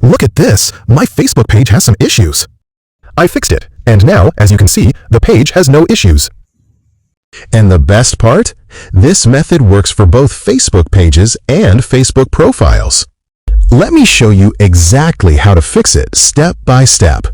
Look at this! My Facebook page has some issues. I fixed it, and now, as you can see, the page has no issues. And the best part? This method works for both Facebook pages and Facebook profiles. Let me show you exactly how to fix it step by step.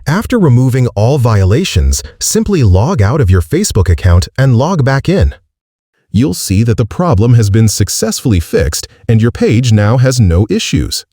After removing all violations, simply log out of your Facebook account and log back in. You'll see that the problem has been successfully fixed and your page now has no issues.